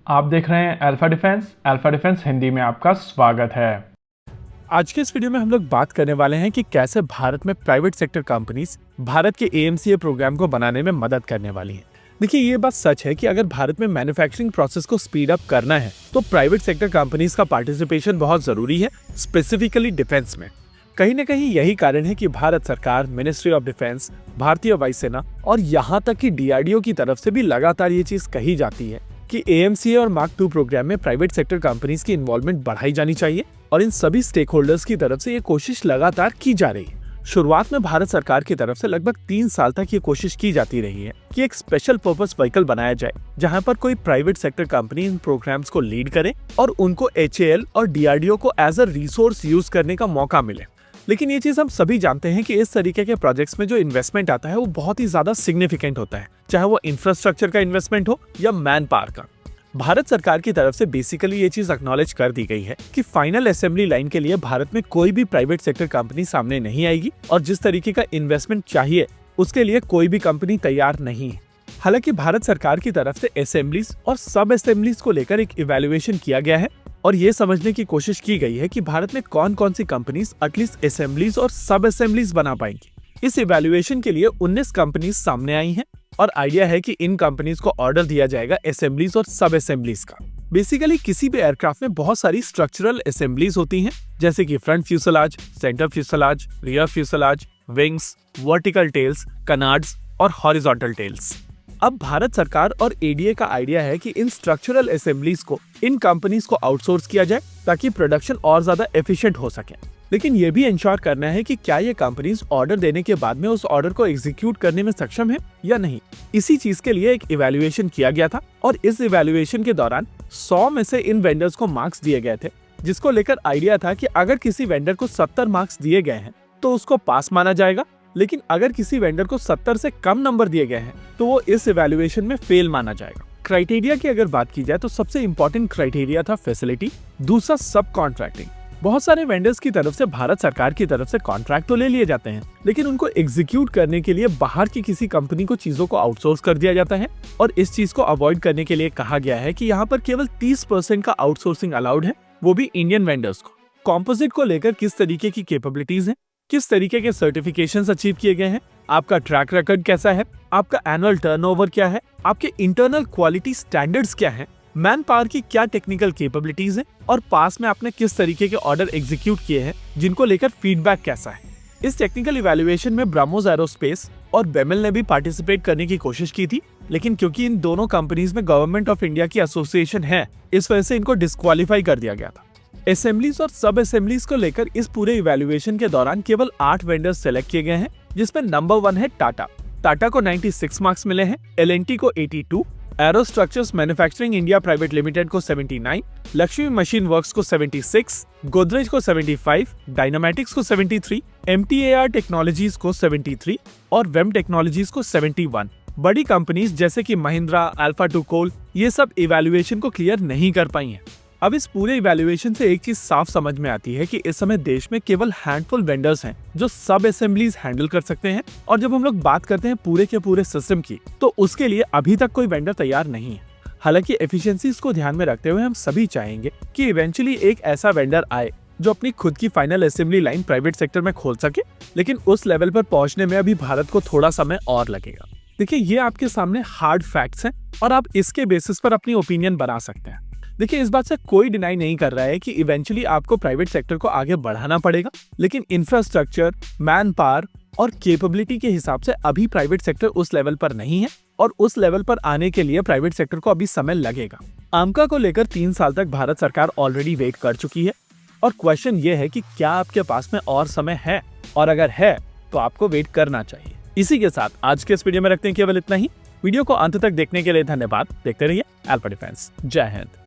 आप देख रहे हैं अल्फा डिफेंस हिंदी में आपका स्वागत है। आज के इस वीडियो में हम लोग बात करने वाले हैं कि कैसे भारत में प्राइवेट सेक्टर कंपनीज भारत के एएमसीए प्रोग्राम को बनाने में मदद करने वाली हैं। देखिए, ये बात सच है कि अगर भारत में मैन्युफैक्चरिंग प्रोसेस को स्पीड अप करना है तो प्राइवेट सेक्टर कंपनीज का पार्टिसिपेशन बहुत जरूरी है, स्पेसिफिकली डिफेंस में। कहीं ना कहीं यही कारण है कि भारत सरकार, मिनिस्ट्री ऑफ डिफेंस, भारतीय वायुसेना और यहाँ तक कि डीआरडीओ की तरफ से भी लगातार ये चीज कही जाती है कि एएमसीए और मार्क 2 प्रोग्राम में प्राइवेट सेक्टर कंपनीज की इन्वॉल्वमेंट बढ़ाई जानी चाहिए और इन सभी स्टेक होल्डर्स की तरफ से ये कोशिश लगातार की जा रही है। शुरुआत में भारत सरकार की तरफ से लगभग 3 साल तक ये कोशिश की जाती रही है कि एक स्पेशल पर्पस व्हीकल बनाया जाए जहां पर कोई प्राइवेट सेक्टर कंपनी इन प्रोग्राम्स को लीड करे और उनको एचएएल और डीआरडीओ को एज अ रिसोर्स यूज करने का मौका मिले। लेकिन ये चीज हम सभी जानते हैं कि इस तरीके के प्रोजेक्ट्स में जो इन्वेस्टमेंट आता है वो बहुत ही ज्यादा सिग्निफिकेंट होता है, चाहे वो इंफ्रास्ट्रक्चर का इन्वेस्टमेंट हो या मैन पावर का। भारत सरकार की तरफ से बेसिकली ये चीज एक्नॉलेज कर दी गई है कि फाइनल असेंबली लाइन के लिए भारत में कोई भी प्राइवेट सेक्टर कंपनी सामने नहीं आएगी और जिस तरीके का इन्वेस्टमेंट चाहिए उसके लिए कोई भी कंपनी तैयार नहीं है। हालांकि भारत सरकार की तरफ से असेंबलीज और सब असेंबलीज को लेकर एक इवैल्यूएशन किया गया है और ये समझने की कोशिश की गई है कि भारत में कौन कौन सी कंपनीज एटलीस्ट असेंबलीज और सब असेंबलीज बना पाएंगी। इस इवैल्यूएशन के लिए 19 कंपनीज सामने आई हैं और आइडिया है कि इन कंपनीज को ऑर्डर दिया जाएगा असेंबलीज और सब असेंबलीज का। बेसिकली किसी भी एयरक्राफ्ट में बहुत सारी स्ट्रक्चरल असेंबलीज होती हैं, जैसे कि front fuselage, centre fuselage, rear fuselage, wings, vertical tails, canards और हॉरिजॉन्टल टेल्स। अब भारत सरकार और एडीए का आइडिया है कि इन स्ट्रक्चरल असेंबलीज को इन कंपनीज को आउटसोर्स किया जाए ताकि प्रोडक्शन और ज्यादा एफिशिएंट हो सके। लेकिन ये भी इंश्योर करना है कि क्या ये कंपनीज ऑर्डर देने के बाद में उस ऑर्डर को एग्जीक्यूट करने में सक्षम है या नहीं। इसी चीज के लिए एक इवैल्यूएशन किया गया था और इस इवैल्यूएशन के दौरान 100 में से इन वेंडर्स को मार्क्स दिए गए थे, जिसको लेकर आइडिया था कि अगर किसी वेंडर को 70 मार्क्स दिए गए हैं तो उसको पास माना जाएगा, लेकिन अगर किसी वेंडर को 70 से कम नंबर दिए गए हैं तो वो इस इवैल्यूएशन में फेल माना जाएगा। क्राइटेरिया की अगर बात की जाए तो सबसे इंपॉर्टेंट क्राइटेरिया था फैसिलिटी, दूसरा सब कॉन्ट्रैक्टिंग। बहुत सारे वेंडर्स की तरफ से भारत सरकार की तरफ से कॉन्ट्रैक्ट तो ले लिए जाते हैं, लेकिन उनको एग्जीक्यूट करने के लिए बाहर की किसी कंपनी को चीजों को आउटसोर्स कर दिया जाता है और इस चीज को अवॉइड करने के लिए कहा गया है कि यहाँ पर केवल 30% का आउटसोर्सिंग अलाउड है, वो भी इंडियन वेंडर्स को। कॉम्पोजिट को लेकर किस तरीके की कैपेबिलिटीज है, किस तरीके के सर्टिफिकेशंस अचीव किए गए हैं, आपका ट्रैक रिकॉर्ड कैसा है, आपका एनुअल टर्नओवर क्या है, आपके इंटरनल क्वालिटी स्टैंडर्ड्स क्या है, मैन पावर की क्या टेक्निकल कैपेबिलिटीज है और पास में आपने किस तरीके के ऑर्डर एग्जीक्यूट किए हैं जिनको लेकर फीडबैक कैसा है। इस टेक्निकल इवैल्यूएशन में ब्रह्मोस एरोस्पेस और बेमेल ने भी पार्टिसिपेट करने की कोशिश की थी, लेकिन क्योंकि इन दोनों कंपनीज में गवर्नमेंट ऑफ इंडिया की एसोसिएशन है, इस वजह से इनको डिस्क्वालीफाई कर दिया गया था। असेंबलीज और सब असेंबलीज को लेकर इस पूरे इवैल्यूएशन के दौरान केवल 8 वेंडर्स सेलेक्ट किए गए हैं, जिसमें नंबर 1 है टाटा को 96 मार्क्स मिले हैं, एल&टी को 82, arrow structures manufacturing India private limited को 79, लक्ष्मी मशीन वर्क्स को 76, गोदरेज को 75, डायनामेटिक्स को 73, MTAR टेक्नोलॉजीज को 73 और वेम टेक्नोलॉजीज को 71। बड़ी कंपनीज जैसे कि महिंद्रा, अल्फा 2 कोल, ये सब इवैल्यूएशन को क्लियर नहीं कर पाई हैं। अब इस पूरे इवैल्यूएशन से एक चीज साफ समझ में आती है कि इस समय देश में केवल हैंडफुल वेंडर्स हैं जो सब असेंबलीज हैंडल कर सकते हैं, और जब हम लोग बात करते हैं पूरे के पूरे सिस्टम की तो उसके लिए अभी तक कोई वेंडर तैयार नहीं है। हालांकि एफिशिएंसीज को ध्यान में रखते हुए हम सभी चाहेंगे कि इवेंचुअली एक ऐसा वेंडर आए जो अपनी खुद की final assembly line private sector में खोल सके, लेकिन उस लेवल पर पहुंचने में अभी भारत को थोड़ा समय और लगेगा। देखिए, ये आपके सामने हार्ड फैक्ट्स हैं और आप इसके बेसिस पर अपनी ओपिनियन बना सकते हैं। देखिए, इस बात से कोई डिनाई नहीं कर रहा है कि इवेंचुअली आपको प्राइवेट सेक्टर को आगे बढ़ाना पड़ेगा, लेकिन इंफ्रास्ट्रक्चर, मैन पावर और कैपेबिलिटी के हिसाब से अभी प्राइवेट सेक्टर उस लेवल पर नहीं है और उस लेवल पर आने के लिए प्राइवेट सेक्टर को अभी समय लगेगा। आमका को लेकर 3 साल तक भारत सरकार ऑलरेडी वेट कर चुकी है और क्वेश्चन ये है कि क्या आपके पास में और समय है, और अगर है तो आपको वेट करना चाहिए। इसी के साथ आज के इस वीडियो में रखते हैं केवल इतना ही। वीडियो को अंत तक देखने के लिए धन्यवाद। देखते रहिए अल्फा डिफेंस। जय हिंद।